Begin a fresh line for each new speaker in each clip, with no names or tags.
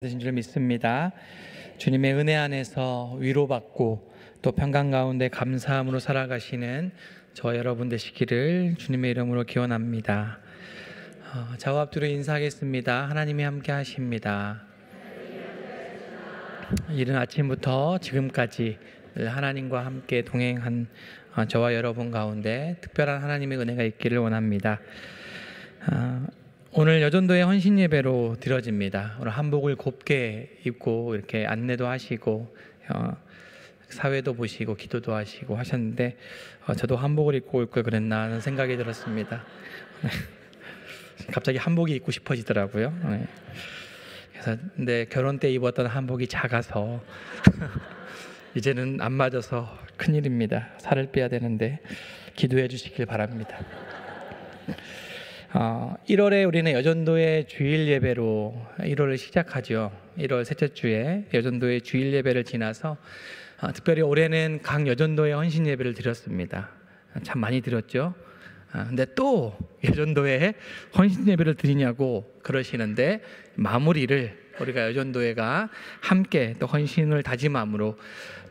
되신 줄 믿습니다. 주님의 은혜 안에서 위로받고 또 평강 가운데 감사함으로 살아가시는 저 여러분 되시기를 주님의 이름으로 기원합니다. 저와 앞뒤로 인사하겠습니다. 하나님이 함께 하십니다. 이른 아침부터 지금까지 하나님과 함께 동행한 저와 여러분 가운데 특별한 하나님의 은혜가 있기를 원합니다. 오늘 여전도의 헌신 예배로 드려집니다. 오늘 한복을 곱게 입고 이렇게 안내도 하시고 사회도 보시고 기도도 하시고 하셨는데 저도 한복을 입고 올 걸 그랬나 하는 생각이 들었습니다. 갑자기 한복이 입고 싶어지더라고요. 그래서 근데 결혼 때 입었던 한복이 작아서 이제는 안 맞아서 큰일입니다. 살을 빼야 되는데 기도해 주시길 바랍니다. 1월에 우리는 여전도의 주일 예배로 1월을 시작하죠. 1월 셋째 주에 여전도의 주일 예배를 지나서 특별히 올해는 각 여전도의 헌신 예배를 드렸습니다. 참 많이 드렸죠. 근데 또 여전도에 헌신 예배를 드리냐고 그러시는데 마무리를 우리가 여전도회가 함께 또 헌신을 다짐함으로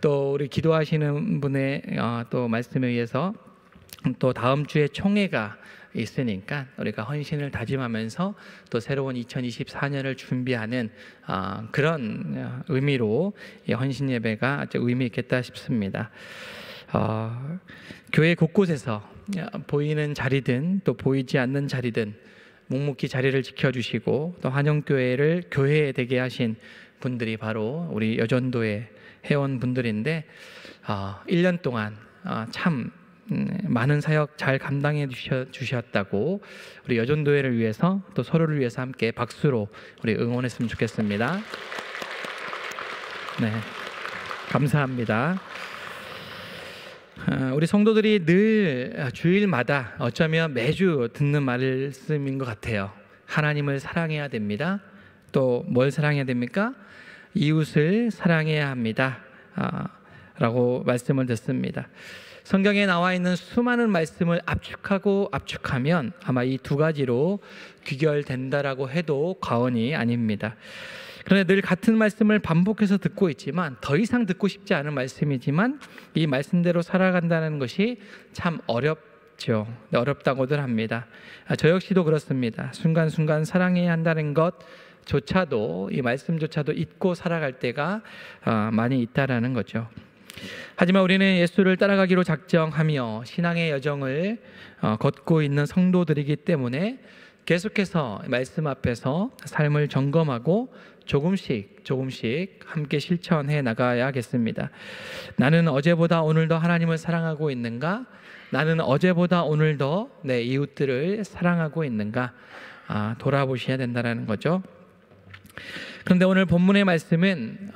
또 우리 기도하시는 분의 또 말씀에 의해서 또 다음 주에 총회가 있으니까 우리가 헌신을 다짐하면서 또 새로운 2024년을 준비하는 그런 의미로 헌신 예배가 아주 의미 있겠다 싶습니다. 교회 곳곳에서 보이는 자리든 또 보이지 않는 자리든 묵묵히 자리를 지켜주시고 또 한영교회를 교회 되게 하신 분들이 바로 우리 여전도의 회원분들인데 1년 동안 참 많은 사역 잘 감당해 주셨다고 우리 여전도회를 위해서 또 서로를 위해서 함께 박수로 우리 응원했으면 좋겠습니다. 네, 감사합니다. 우리 성도들이 늘 주일마다 어쩌면 매주 듣는 말씀인 것 같아요. 하나님을 사랑해야 됩니다. 또 뭘 사랑해야 됩니까? 이웃을 사랑해야 합니다. 라고 말씀을 듣습니다. 성경에 나와 있는 수많은 말씀을 압축하면 아마 이 두 가지로 귀결된다라고 해도 과언이 아닙니다. 그런데 늘 같은 말씀을 반복해서 듣고 있지만 더 이상 듣고 싶지 않은 말씀이지만 이 말씀대로 살아간다는 것이 참 어렵죠. 어렵다고들 합니다. 저 역시도 그렇습니다. 순간순간 사랑해야 한다는 것조차도 이 말씀조차도 잊고 살아갈 때가 많이 있다라는 거죠. 하지만 우리는 예수를 따라가기로 작정하며 신앙의 여정을 걷고 있는 성도들이기 때문에 계속해서 말씀 앞에서 삶을 점검하고 조금씩 함께 실천해 나가야겠습니다. 나는 어제보다 오늘 더 하나님을 사랑하고 있는가? 나는 어제보다 오늘 더 내 이웃들을 사랑하고 있는가? 돌아보셔야 된다는 거죠. 그런데 오늘 본문의 말씀은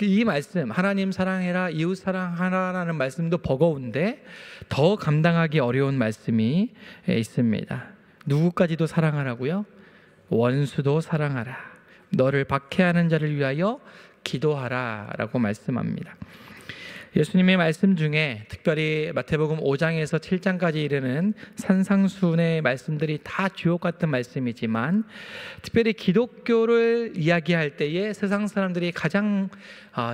이 말씀 하나님 사랑해라 이웃 사랑하라라는 말씀도 버거운데 더 감당하기 어려운 말씀이 있습니다. 누구까지도 사랑하라고요? 원수도 사랑하라. 너를 박해하는 자를 위하여 기도하라 라고 말씀합니다. 예수님의 말씀 중에 특별히 마태복음 5장에서 7장까지 이르는 산상수훈의 말씀들이 다 주옥 같은 말씀이지만 특별히 기독교를 이야기할 때에 세상 사람들이 가장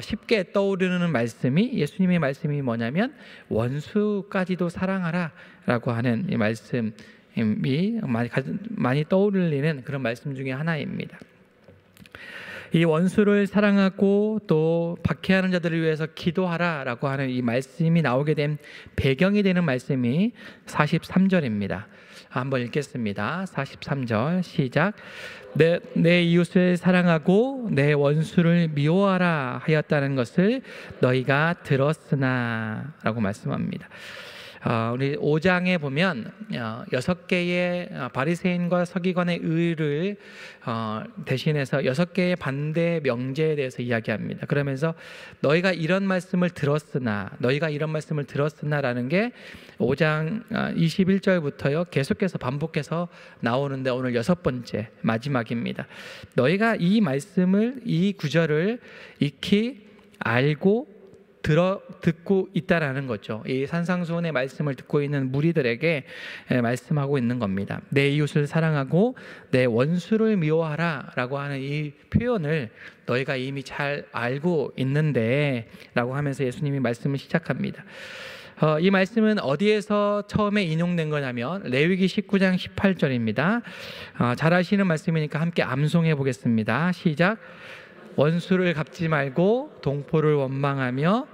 쉽게 떠오르는 말씀이 예수님의 말씀이 뭐냐면 원수까지도 사랑하라 라고 하는 이 말씀이 많이 떠오르는 그런 말씀 중에 하나입니다. 이 원수를 사랑하고 또 박해하는 자들을 위해서 기도하라라고 하는 이 말씀이 나오게 된 배경이 되는 말씀이 43절입니다. 한번 읽겠습니다. 43절 시작. 내 이웃을 사랑하고 내 원수를 미워하라 하였다는 것을 너희가 들었으나 라고 말씀합니다. 우리 5장에 보면 6개의 바리새인과 서기관의 의를 대신해서 6개의 반대 명제에 대해서 이야기합니다. 그러면서 너희가 이런 말씀을 들었으나 라는 게 5장 21절부터요 계속해서 반복해서 나오는데 오늘 6번째 마지막입니다. 너희가 이 말씀을 이 구절을 익히 알고 듣고 있다라는 거죠. 이 산상수훈의 말씀을 듣고 있는 무리들에게 말씀하고 있는 겁니다. 내 이웃을 사랑하고 내 원수를 미워하라라고 하는 이 표현을 너희가 이미 잘 알고 있는데 라고 하면서 예수님이 말씀을 시작합니다. 이 말씀은 어디에서 처음에 인용된 거냐면 레위기 19장 18절입니다. 잘 아시는 말씀이니까 함께 암송해 보겠습니다. 시작. 원수를 갚지 말고 동포를 원망하며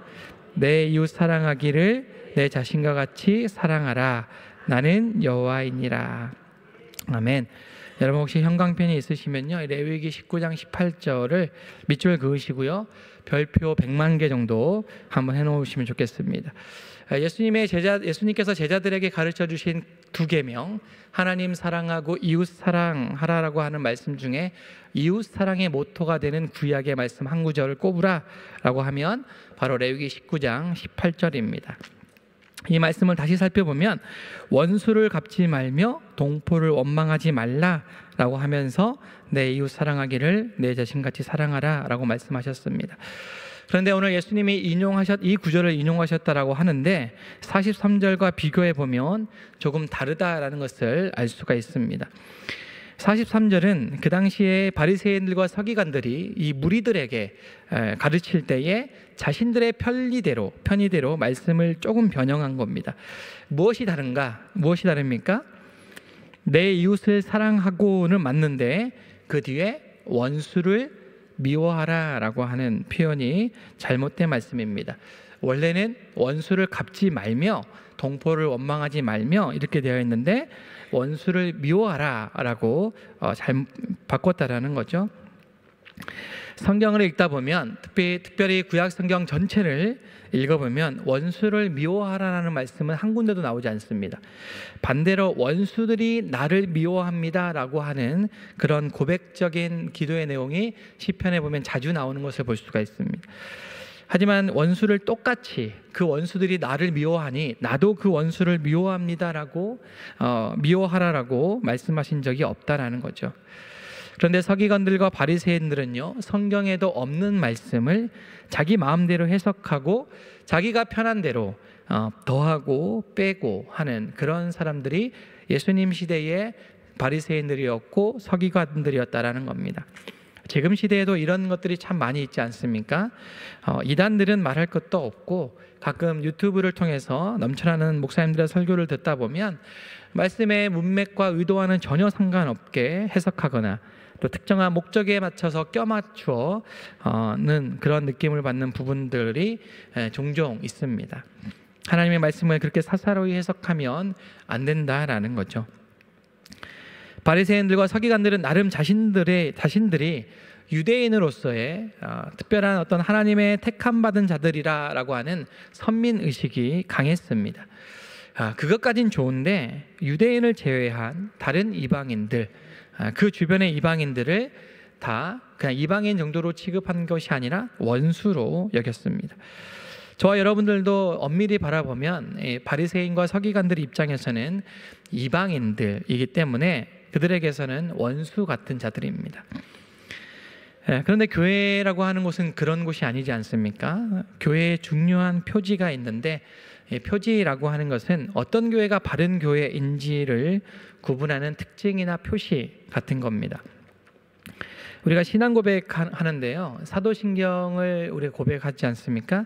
내 이웃 사랑하기를 내 자신과 같이 사랑하라. 나는 여호와이니라. 아멘. 여러분 혹시 형광펜이 있으시면요, 레위기 19장 18절을 밑줄 그으시고요, 별표 100만 개 정도 한번 해놓으시면 좋겠습니다. 예수님께서 제자들에게 가르쳐 주신 두 계명, 하나님 사랑하고 이웃 사랑하라라고 하는 말씀 중에 이웃 사랑의 모토가 되는 구약의 말씀 한 구절을 꼽으라라고 하면 바로 레위기 19장 18절입니다. 이 말씀을 다시 살펴보면 원수를 갚지 말며 동포를 원망하지 말라라고 하면서 내 이웃 사랑하기를 내 자신같이 사랑하라라고 말씀하셨습니다. 그런데 오늘 예수님이 이 구절을 인용하셨다라고 하는데 43절과 비교해 보면 조금 다르다라는 것을 알 수가 있습니다. 43절은 그 당시에 바리새인들과 서기관들이 이 무리들에게 가르칠 때에 자신들의 편의대로 말씀을 조금 변형한 겁니다. 무엇이 다릅니까? 내 이웃을 사랑하고는 맞는데 그 뒤에 원수를 미워하라라고 하는 표현이 잘못된 말씀입니다. 원래는 원수를 갚지 말며 동포를 원망하지 말며 이렇게 되어 있는데 원수를 미워하라라고 잘 바꿨다라는 거죠. 성경을 읽다 보면 특별히 구약 성경 전체를 읽어보면 원수를 미워하라는 말씀은 한 군데도 나오지 않습니다. 반대로 원수들이 나를 미워합니다라고 하는 그런 고백적인 기도의 내용이 시편에 보면 자주 나오는 것을 볼 수가 있습니다. 하지만 원수를 똑같이 그 원수들이 나를 미워하니 나도 그 원수를 미워합니다라고 미워하라라고 말씀하신 적이 없다라는 거죠. 그런데 서기관들과 바리새인들은요, 성경에도 없는 말씀을 자기 마음대로 해석하고 자기가 편한 대로 더하고 빼고 하는 그런 사람들이 예수님 시대의 바리새인들이었고 서기관들이었다라는 겁니다. 지금 시대에도 이런 것들이 참 많이 있지 않습니까? 이단들은 말할 것도 없고 가끔 유튜브를 통해서 넘쳐나는 목사님들의 설교를 듣다 보면 말씀의 문맥과 의도와는 전혀 상관없게 해석하거나 또 특정한 목적에 맞춰서 껴맞추어는 그런 느낌을 받는 부분들이 종종 있습니다. 하나님의 말씀을 그렇게 사사로이 해석하면 안 된다라는 거죠. 바리새인들과 서기관들은 나름 자신들이 유대인으로서의 특별한 어떤 하나님의 택함 받은 자들이라고 하는 선민 의식이 강했습니다. 그것까진 좋은데 유대인을 제외한 다른 이방인들, 그 주변의 이방인들을 다 그냥 이방인 정도로 취급한 것이 아니라 원수로 여겼습니다. 저와 여러분들도 엄밀히 바라보면 바리새인과 서기관들 입장에서는 이방인들이기 때문에 그들에게서는 원수 같은 자들입니다. 그런데 교회라고 하는 곳은 그런 곳이 아니지 않습니까? 교회에 중요한 표지가 있는데 표지라고 하는 것은 어떤 교회가 바른 교회인지를 구분하는 특징이나 표시 같은 겁니다. 우리가 신앙 고백하는데요, 사도신경을 우리가 고백하지 않습니까?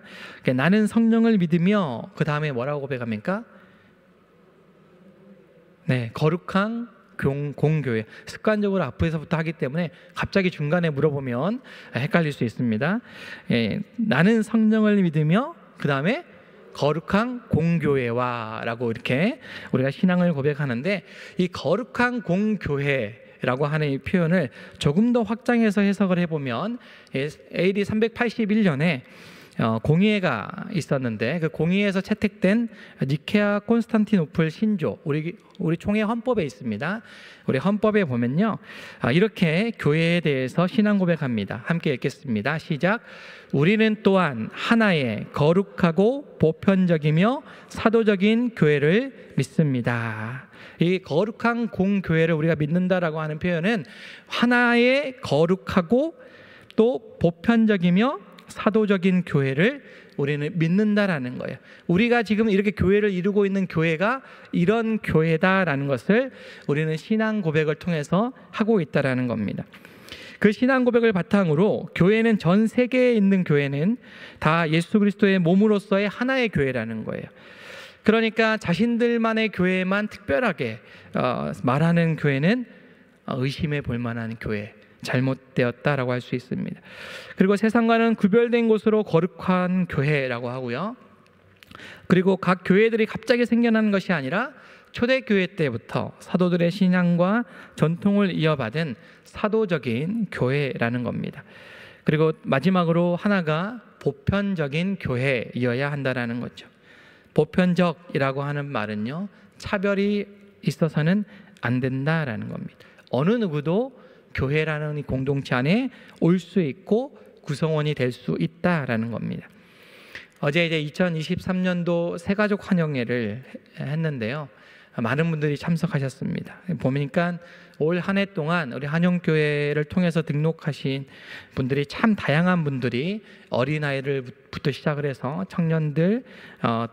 나는 성령을 믿으며 그 다음에 뭐라고 고백합니까? 네, 거룩한 공교회. 습관적으로 앞에서부터 하기 때문에 갑자기 중간에 물어보면 헷갈릴 수 있습니다. 나는 성령을 믿으며 그 다음에 거룩한 공교회와 라고 이렇게 우리가 신앙을 고백하는데, 이 거룩한 공교회라고 하는 이 표현을 조금 더 확장해서 해석을 해보면 AD 381년에 공의회가 있었는데 그 공의회에서 채택된 니케아 콘스탄티노플 신조, 우리 총회 헌법에 있습니다. 우리 헌법에 보면요, 이렇게 교회에 대해서 신앙 고백합니다. 함께 읽겠습니다. 시작. 우리는 또한 하나의 거룩하고 보편적이며 사도적인 교회를 믿습니다. 이 거룩한 공교회를 우리가 믿는다라고 하는 표현은 하나의 거룩하고 또 보편적이며 사도적인 교회를 우리는 믿는다라는 거예요. 우리가 지금 이렇게 교회를 이루고 있는 교회가 이런 교회다라는 것을 우리는 신앙 고백을 통해서 하고 있다라는 겁니다. 그 신앙 고백을 바탕으로 교회는 전 세계에 있는 교회는 다 예수 그리스도의 몸으로서의 하나의 교회라는 거예요. 그러니까 자신들만의 교회만 특별하게 말하는 교회는 의심해 볼 만한 교회, 잘못되었다라고 할 수 있습니다. 그리고 세상과는 구별된 곳으로 거룩한 교회라고 하고요. 그리고 각 교회들이 갑자기 생겨난 것이 아니라 초대교회 때부터 사도들의 신앙과 전통을 이어받은 사도적인 교회라는 겁니다. 그리고 마지막으로 하나가 보편적인 교회이어야 한다라는 거죠. 보편적이라고 하는 말은요, 차별이 있어서는 안 된다라는 겁니다. 어느 누구도 교회라는 이 공동체 안에 올 수 있고 구성원이 될 수 있다라는 겁니다. 어제 이제 2023년도 새가족 환영회를 했는데요. 많은 분들이 참석하셨습니다. 보니까 올 한 해 동안 우리 한영교회를 통해서 등록하신 분들이 참 다양한 분들이 어린아이들부터 시작을 해서 청년들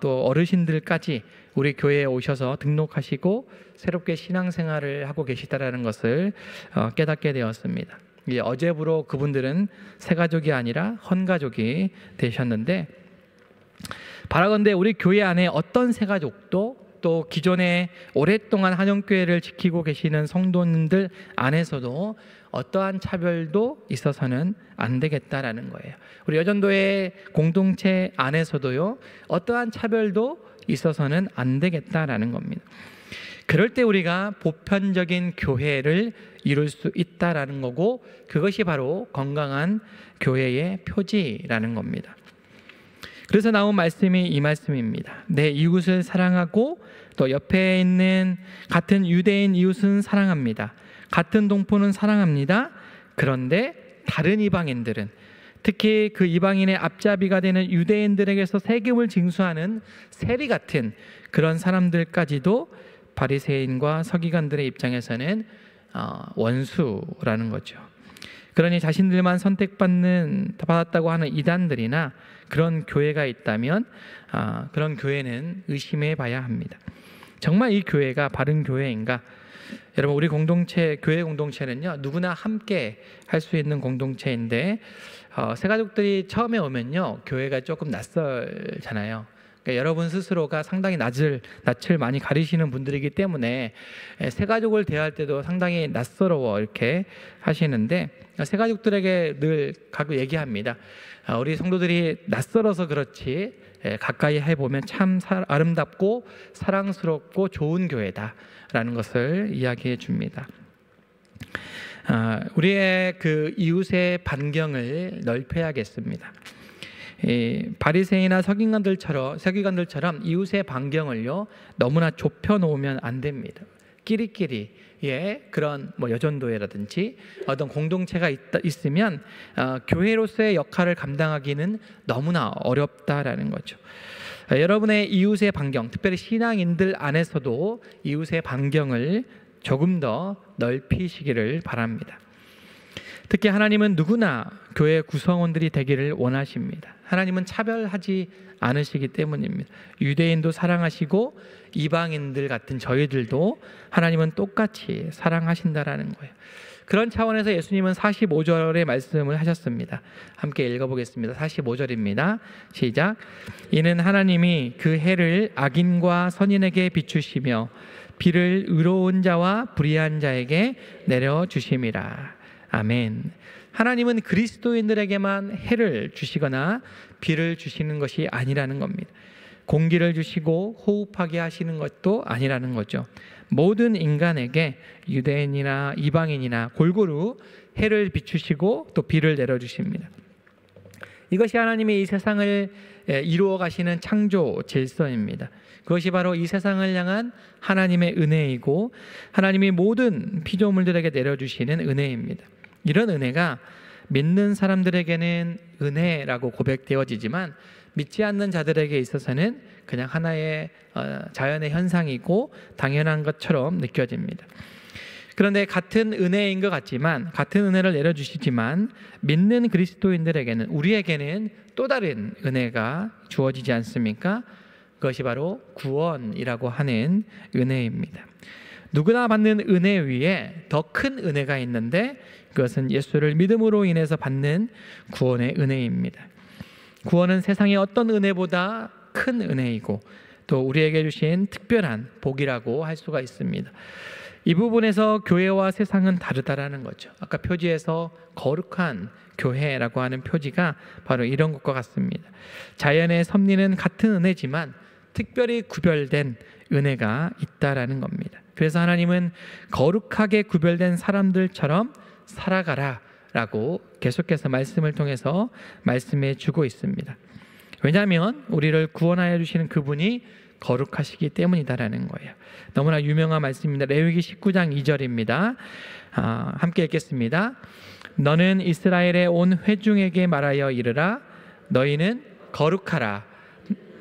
또 어르신들까지 우리 교회에 오셔서 등록하시고 새롭게 신앙생활을 하고 계시다라는 것을 깨닫게 되었습니다. 어제부로 그분들은 새가족이 아니라 헌가족이 되셨는데, 바라건대 우리 교회 안에 어떤 새가족도 또 기존에 오랫동안 한영교회를 지키고 계시는 성도님들 안에서도 어떠한 차별도 있어서는 안 되겠다라는 거예요. 우리 여전도의 공동체 안에서도요, 어떠한 차별도 있어서는 안 되겠다라는 겁니다. 그럴 때 우리가 보편적인 교회를 이룰 수 있다라는 거고, 그것이 바로 건강한 교회의 표지라는 겁니다. 그래서 나온 말씀이 이 말씀입니다. 내 이웃을 사랑하고 또 옆에 있는 같은 유대인 이웃은 사랑합니다. 같은 동포는 사랑합니다. 그런데 다른 이방인들은, 특히 그 이방인의 앞잡이가 되는 유대인들에게서 세금을 징수하는 세리 같은 그런 사람들까지도 바리새인과 서기관들의 입장에서는 원수라는 거죠. 그러니 자신들만 받았다고 하는 이단들이나 그런 교회가 있다면 그런 교회는 의심해 봐야 합니다. 정말 이 교회가 바른 교회인가? 여러분, 우리 공동체, 교회 공동체는요, 누구나 함께 할 수 있는 공동체인데 새가족들이 처음에 오면요, 교회가 조금 낯설잖아요. 그러니까 여러분 스스로가 상당히 낯을 많이 가리시는 분들이기 때문에 새가족을 대할 때도 상당히 낯설어 이렇게 하시는데, 새가족들에게 늘 가끔 얘기합니다. 우리 성도들이 낯설어서 그렇지 가까이 해보면 참 아름답고 사랑스럽고 좋은 교회다라는 것을 이야기해 줍니다. 우리의 그 이웃의 반경을 넓혀야겠습니다. 바리새인이나 서기관들처럼 이웃의 반경을요 너무나 좁혀 놓으면 안 됩니다. 끼리끼리의 그런 여전도회라든지 어떤 공동체가 있으면 교회로서의 역할을 감당하기는 너무나 어렵다라는 거죠. 여러분의 이웃의 반경, 특별히 신앙인들 안에서도 이웃의 반경을 조금 더 넓히시기를 바랍니다. 특히 하나님은 누구나 교회 구성원들이 되기를 원하십니다. 하나님은 차별하지 않으시기 때문입니다. 유대인도 사랑하시고 이방인들 같은 저희들도 하나님은 똑같이 사랑하신다라는 거예요. 그런 차원에서 예수님은 45절의 말씀을 하셨습니다. 함께 읽어보겠습니다. 45절입니다. 시작. 이는 하나님이 그 해를 악인과 선인에게 비추시며 비를 의로운 자와 불의한 자에게 내려주심이라. 아멘. 하나님은 그리스도인들에게만 해를 주시거나 비를 주시는 것이 아니라는 겁니다. 공기를 주시고 호흡하게 하시는 것도 아니라는 거죠. 모든 인간에게 유대인이나 이방인이나 골고루 해를 비추시고 또 비를 내려주십니다. 이것이 하나님이 이 세상을 이루어 가시는 창조 질서입니다. 그것이 바로 이 세상을 향한 하나님의 은혜이고 하나님이 모든 피조물들에게 내려주시는 은혜입니다. 이런 은혜가 믿는 사람들에게는 은혜라고 고백되어지지만 믿지 않는 자들에게 있어서는 그냥 하나의 자연의 현상이고 당연한 것처럼 느껴집니다. 그런데 같은 은혜인 것 같지만, 같은 은혜를 내려주시지만 믿는 그리스도인들에게는, 우리에게는 또 다른 은혜가 주어지지 않습니까? 그것이 바로 구원이라고 하는 은혜입니다. 누구나 받는 은혜 위에 더 큰 은혜가 있는데, 그것은 예수를 믿음으로 인해서 받는 구원의 은혜입니다. 구원은 세상의 어떤 은혜보다 큰 은혜이고 또 우리에게 주신 특별한 복이라고 할 수가 있습니다. 이 부분에서 교회와 세상은 다르다라는 거죠. 아까 표지에서 거룩한 교회라고 하는 표지가 바로 이런 것과 같습니다. 자연의 섭리는 같은 은혜지만 특별히 구별된 은혜가 있다라는 겁니다. 그래서 하나님은 거룩하게 구별된 사람들처럼 살아가라 라고 계속해서 말씀을 통해서 말씀해 주고 있습니다. 왜냐하면 우리를 구원하여 주시는 그분이 거룩하시기 때문이다라는 거예요. 너무나 유명한 말씀입니다. 레위기 19장 2절입니다. 함께 읽겠습니다. 너는 이스라엘의 온 회중에게 말하여 이르라. 너희는 거룩하라.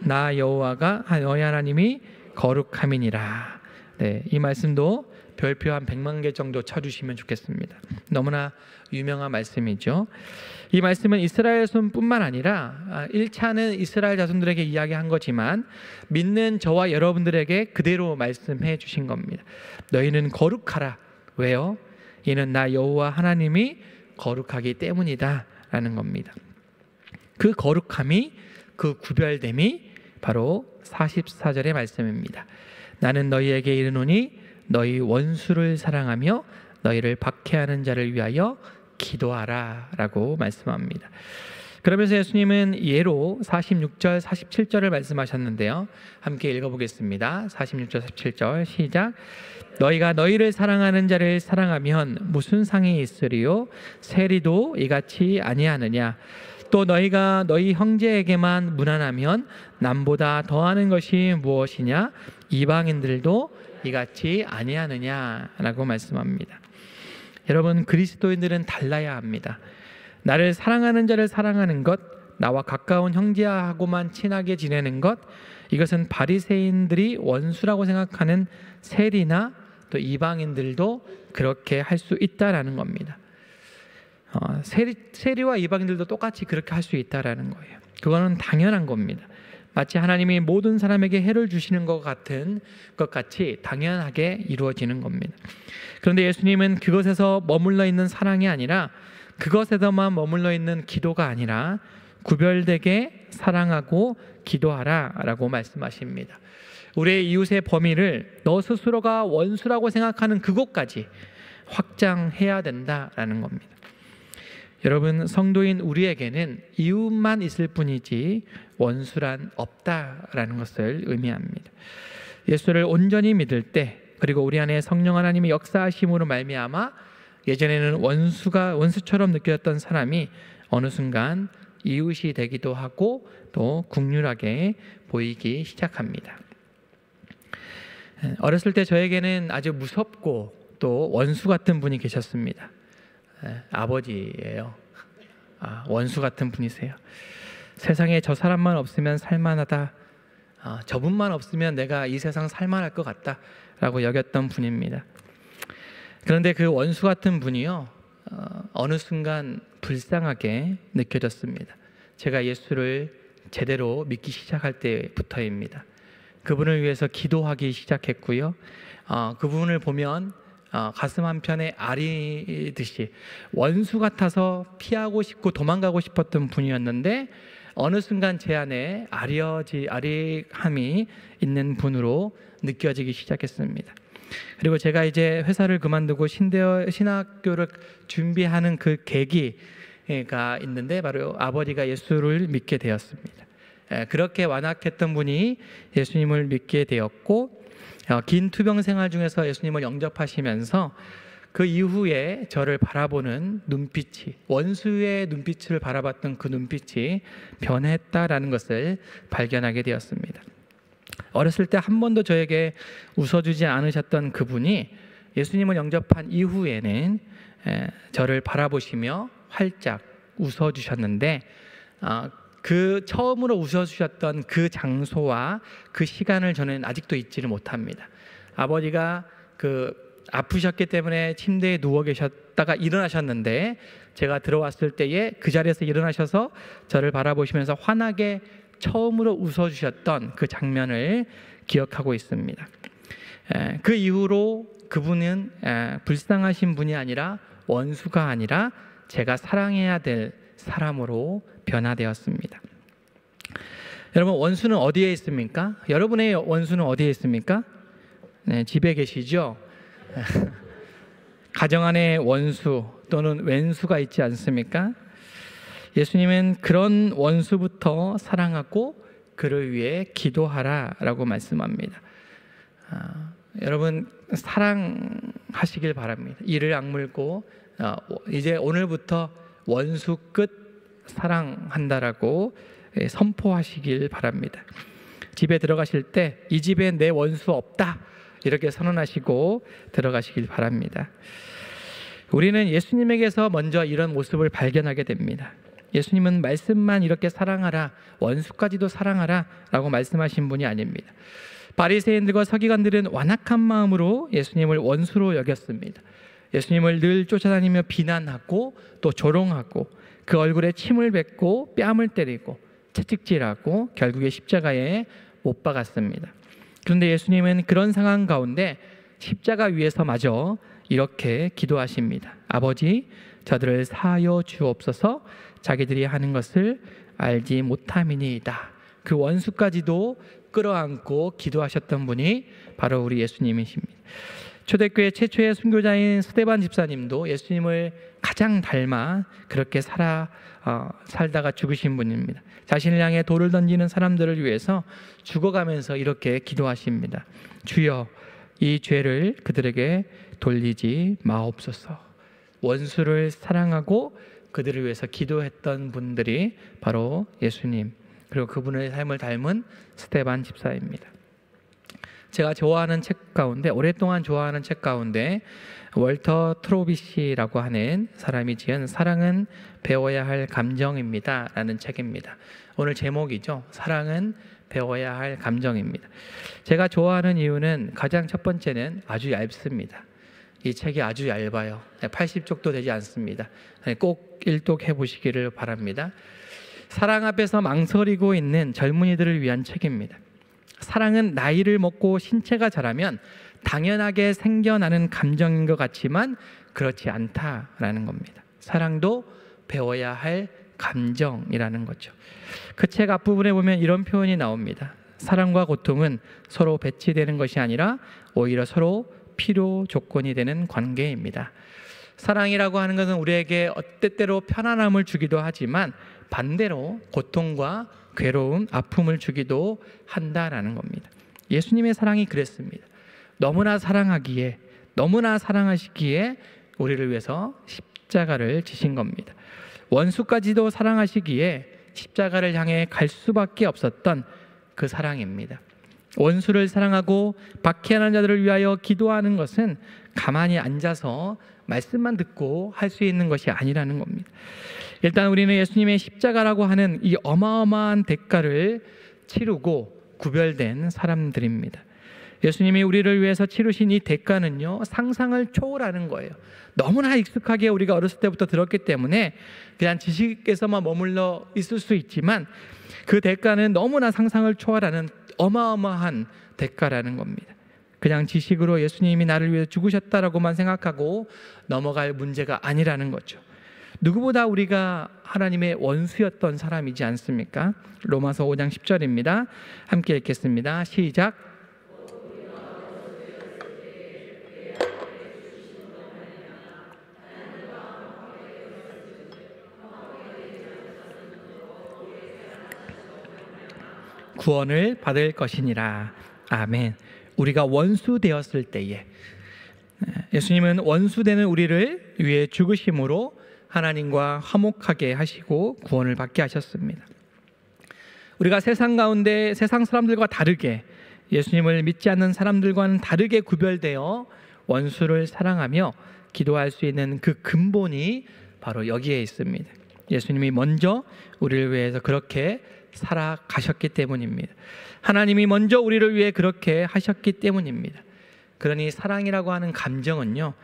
나 여호와가 너희 하나님이 거룩함이니라. 네, 이 말씀도 별표 한 100만 개 정도 쳐주시면 좋겠습니다. 너무나 유명한 말씀이죠. 이 말씀은 이스라엘 손뿐만 아니라 1차는 이스라엘 자손들에게 이야기한 거지만 믿는 저와 여러분들에게 그대로 말씀해 주신 겁니다. 너희는 거룩하라. 왜요? 이는 나 여호와 하나님이 거룩하기 때문이다 라는 겁니다. 그 거룩함이, 그 구별됨이 바로 44절의 말씀입니다. 나는 너희에게 이르노니 너희 원수를 사랑하며 너희를 박해하는 자를 위하여 기도하라 라고 말씀합니다. 그러면서 예수님은 예로 46절 47절을 말씀하셨는데요, 함께 읽어보겠습니다. 46절 47절 시작. 너희가 너희를 사랑하는 자를 사랑하면 무슨 상이 있으리요? 세리도 이같이 아니하느냐? 또 너희가 너희 형제에게만 무난하면 남보다 더하는 것이 무엇이냐? 이방인들도 이같이 아니하느냐라고 말씀합니다. 여러분, 그리스도인들은 달라야 합니다. 나를 사랑하는 자를 사랑하는 것, 나와 가까운 형제하고만 친하게 지내는 것, 이것은 바리새인들이 원수라고 생각하는 세리나 또 이방인들도 그렇게 할 수 있다라는 겁니다. 세리와 이방인들도 똑같이 그렇게 할 수 있다라는 거예요. 그거는 당연한 겁니다. 마치 하나님이 모든 사람에게 해를 주시는 것 같은 것 같이 당연하게 이루어지는 겁니다. 그런데 예수님은 그것에서 머물러 있는 사랑이 아니라, 그것에서만 머물러 있는 기도가 아니라 구별되게 사랑하고 기도하라 라고 말씀하십니다. 우리의 이웃의 범위를 너 스스로가 원수라고 생각하는 그곳까지 확장해야 된다라는 겁니다. 여러분, 성도인 우리에게는 이웃만 있을 뿐이지 원수란 없다라는 것을 의미합니다. 예수를 온전히 믿을 때, 그리고 우리 안에 성령 하나님의 역사하심으로 말미암아 예전에는 원수처럼 느껴졌던 사람이 어느 순간 이웃이 되기도 하고 또 국률하게 보이기 시작합니다. 어렸을 때 저에게는 아주 무섭고 또 원수 같은 분이 계셨습니다. 아버지예요. 원수 같은 분이세요. 세상에 저 사람만 없으면 살만하다, 저분만 없으면 내가 이 세상 살만할 것 같다 라고 여겼던 분입니다. 그런데 그 원수 같은 분이요, 어느 순간 불쌍하게 느껴졌습니다. 제가 예수를 제대로 믿기 시작할 때부터입니다. 그분을 위해서 기도하기 시작했고요, 그분을 보면 가슴 한편에 아리듯이 원수 같아서 피하고 싶고 도망가고 싶었던 분이었는데 어느 순간 제 안에 아리함이 있는 분으로 느껴지기 시작했습니다. 그리고 제가 이제 회사를 그만두고 신학교를 준비하는 그 계기가 있는데 바로 아버지가 예수를 믿게 되었습니다. 그렇게 완악했던 분이 예수님을 믿게 되었고, 긴 투병 생활 중에서 예수님을 영접하시면서 그 이후에 저를 바라보는 눈빛이, 원수의 눈빛을 바라봤던 그 눈빛이 변했다라는 것을 발견하게 되었습니다. 어렸을 때 한 번도 저에게 웃어주지 않으셨던 그분이 예수님을 영접한 이후에는 저를 바라보시며 활짝 웃어주셨는데, 그 처음으로 웃어주셨던 그 장소와 그 시간을 저는 아직도 잊지를 못합니다. 아버지가 그 아프셨기 때문에 침대에 누워 계셨다가 일어나셨는데 제가 들어왔을 때에 그 자리에서 일어나셔서 저를 바라보시면서 환하게 처음으로 웃어주셨던 그 장면을 기억하고 있습니다. 그 이후로 그분은 불쌍하신 분이 아니라 원수가 아니라 제가 사랑해야 될 사람으로 변화되었습니다. 여러분, 원수는 어디에 있습니까? 여러분의 원수는 어디에 있습니까? 네, 집에 계시죠? 가정 안에 원수 또는 왼수가 있지 않습니까? 예수님은 그런 원수부터 사랑하고 그를 위해 기도하라라고 말씀합니다. 여러분, 사랑하시길 바랍니다. 이를 악물고 이제 오늘부터 원수 끝 사랑한다라고 선포하시길 바랍니다. 집에 들어가실 때 이 집에 내 원수 없다 이렇게 선언하시고 들어가시길 바랍니다. 우리는 예수님에게서 먼저 이런 모습을 발견하게 됩니다. 예수님은 말씀만 이렇게 사랑하라, 원수까지도 사랑하라 라고 말씀하신 분이 아닙니다. 바리새인들과 서기관들은 완악한 마음으로 예수님을 원수로 여겼습니다. 예수님을 늘 쫓아다니며 비난하고 또 조롱하고 그 얼굴에 침을 뱉고 뺨을 때리고 채찍질하고 결국에 십자가에 못 박았습니다. 그런데 예수님은 그런 상황 가운데 십자가 위에서마저 이렇게 기도하십니다. 아버지, 저들을 사하여 주옵소서. 자기들이 하는 것을 알지 못함이니이다. 그 원수까지도 끌어안고 기도하셨던 분이 바로 우리 예수님이십니다. 초대교회 최초의 순교자인 스데반 집사님도 예수님을 가장 닮아 그렇게 살다가 죽으신 분입니다. 자신을 향해 돌을 던지는 사람들을 위해서 죽어가면서 이렇게 기도하십니다. 주여, 이 죄를 그들에게 돌리지 마옵소서. 원수를 사랑하고 그들을 위해서 기도했던 분들이 바로 예수님, 그리고 그분의 삶을 닮은 스데반 집사입니다. 제가 좋아하는 책 가운데, 오랫동안 좋아하는 책 가운데 월터 트로비시라고 하는 사람이 지은 사랑은 배워야 할 감정입니다 라는 책입니다. 오늘 제목이죠. 사랑은 배워야 할 감정입니다. 제가 좋아하는 이유는 가장 첫 번째는 아주 얇습니다. 이 책이 아주 얇아요. 80쪽도 되지 않습니다. 꼭 일독해 보시기를 바랍니다. 사랑 앞에서 망설이고 있는 젊은이들을 위한 책입니다. 사랑은 나이를 먹고 신체가 자라면 당연하게 생겨나는 감정인 것 같지만 그렇지 않다라는 겁니다. 사랑도 배워야 할 감정이라는 거죠. 그 책 앞부분에 보면 이런 표현이 나옵니다. 사랑과 고통은 서로 배치되는 것이 아니라 오히려 서로 필요 조건이 되는 관계입니다. 사랑이라고 하는 것은 우리에게 때때로 편안함을 주기도 하지만 반대로 고통과 괴로움, 아픔을 주기도 한다라는 겁니다. 예수님의 사랑이 그랬습니다. 너무나 사랑하기에, 너무나 사랑하시기에 우리를 위해서 십자가를 지신 겁니다. 원수까지도 사랑하시기에 십자가를 향해 갈 수밖에 없었던 그 사랑입니다. 원수를 사랑하고 박해하는 자들을 위하여 기도하는 것은 가만히 앉아서 말씀만 듣고 할 수 있는 것이 아니라는 겁니다. 일단 우리는 예수님의 십자가라고 하는 이 어마어마한 대가를 치르고 구별된 사람들입니다. 예수님이 우리를 위해서 치르신 이 대가는요, 상상을 초월하는 거예요. 너무나 익숙하게 우리가 어렸을 때부터 들었기 때문에 그냥 지식에서만 머물러 있을 수 있지만 그 대가는 너무나 상상을 초월하는 어마어마한 대가라는 겁니다. 그냥 지식으로 예수님이 나를 위해 죽으셨다라고만 생각하고 넘어갈 문제가 아니라는 거죠. 누구보다 우리가 하나님의 원수였던 사람이지 않습니까? 로마서 5장 10절입니다. 함께 읽겠습니다. 시작. 구원을 받을 것이니라. 아멘. 우리가 원수 되었을 때에 예수님은 원수 되는 우리를 위해 죽으심으로 하나님과 화목하게 하시고 구원을 받게 하셨습니다. 우리가 세상 가운데 세상 사람들과 다르게 예수님을 믿지 않는 사람들과는 다르게 구별되어 원수를 사랑하며 기도할 수 있는 그 근본이 바로 여기에 있습니다. 예수님이 먼저 우리를 위해서 그렇게 살아가셨기 때문입니다. 하나님이 먼저 우리를 위해 그렇게 하셨기 때문입니다. 그러니 사랑이라고 하는 감정은요,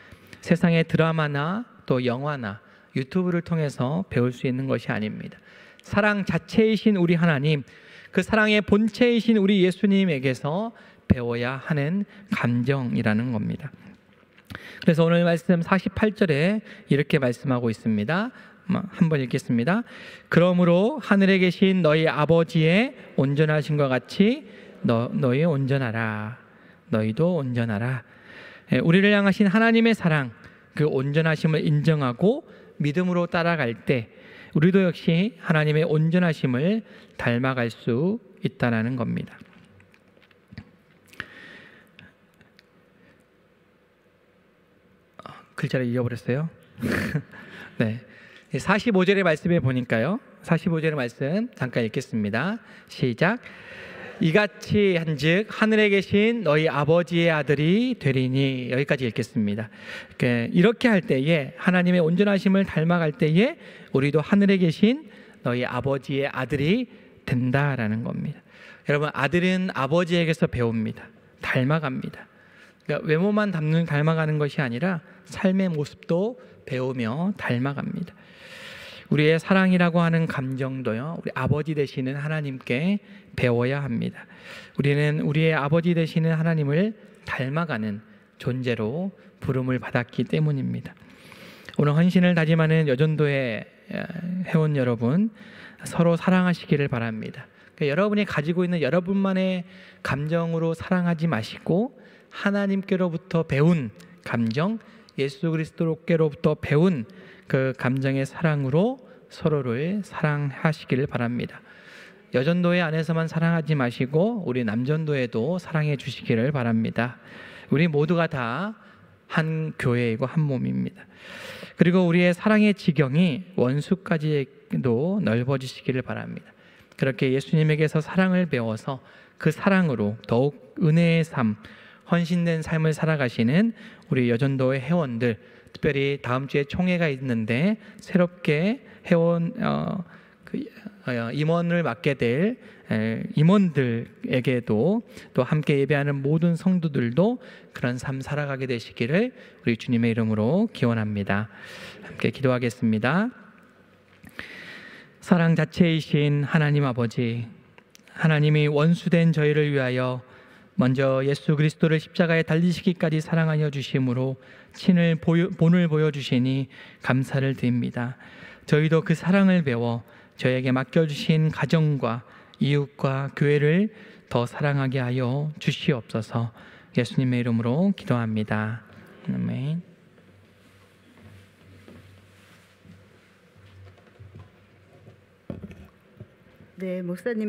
세상의 드라마나 또 영화나 유튜브를 통해서 배울 수 있는 것이 아닙니다. 사랑 자체이신 우리 하나님, 그 사랑의 본체이신 우리 예수님에게서 배워야 하는 감정이라는 겁니다. 그래서 오늘 말씀 48절에 이렇게 말씀하고 있습니다. 한번 읽겠습니다. 그러므로 하늘에 계신 너희 아버지의 온전하심과 같이 너희 온전하라. 너희도 온전하라. 우리를 향하신 하나님의 사랑, 그 온전하심을 인정하고 믿음으로 따라갈 때 우리도 역시 하나님의 온전하심을 닮아갈 수 있다는 겁니다. 글자를 잊어버렸어요. 네. 45절의 말씀에 보니까요. 45절의 말씀 잠깐 읽겠습니다. 시작. 이같이 한즉 하늘에 계신 너희 아버지의 아들이 되리니. 여기까지 읽겠습니다. 이렇게 할 때에 하나님의 온전하심을 닮아갈 때에 우리도 하늘에 계신 너희 아버지의 아들이 된다라는 겁니다. 여러분, 아들은 아버지에게서 배웁니다. 닮아갑니다. 그러니까 외모만 닮아가는 것이 아니라 삶의 모습도 배우며 닮아갑니다. 우리의 사랑이라고 하는 감정도요, 우리 아버지 되시는 하나님께 배워야 합니다. 우리는 우리의 아버지 되시는 하나님을 닮아가는 존재로 부름을 받았기 때문입니다. 오늘 헌신을 다짐하는 여전도의 회원 여러분, 서로 사랑하시기를 바랍니다. 그러니까 여러분이 가지고 있는 여러분만의 감정으로 사랑하지 마시고 하나님께로부터 배운 감정, 예수 그리스도께로부터 배운 그 감정의 사랑으로 서로를 사랑하시기를 바랍니다. 여전도회 안에서만 사랑하지 마시고 우리 남전도에도 사랑해 주시기를 바랍니다. 우리 모두가 다 한 교회이고 한 몸입니다. 그리고 우리의 사랑의 지경이 원수까지도 넓어지시기를 바랍니다. 그렇게 예수님에게서 사랑을 배워서 그 사랑으로 더욱 은혜의 삶, 헌신된 삶을 살아가시는 우리 여전도의 회원들, 특별히 다음 주에 총회가 있는데 새롭게 회원 임원을 맡게 될 임원들에게도 또 함께 예배하는 모든 성도들도 그런 삶 살아가게 되시기를 우리 주님의 이름으로 기원합니다. 함께 기도하겠습니다. 사랑 자체이신 하나님 아버지, 하나님이 원수된 저희를 위하여 먼저 예수 그리스도를 십자가에 달리시기까지 사랑하여 주심으로 친을 본을 보여주시니 감사를 드립니다. 저희도 그 사랑을 배워 저에게 맡겨주신 가정과 이웃과 교회를 더 사랑하게 하여 주시옵소서. 예수님의 이름으로 기도합니다. 아멘.
네, 목사님.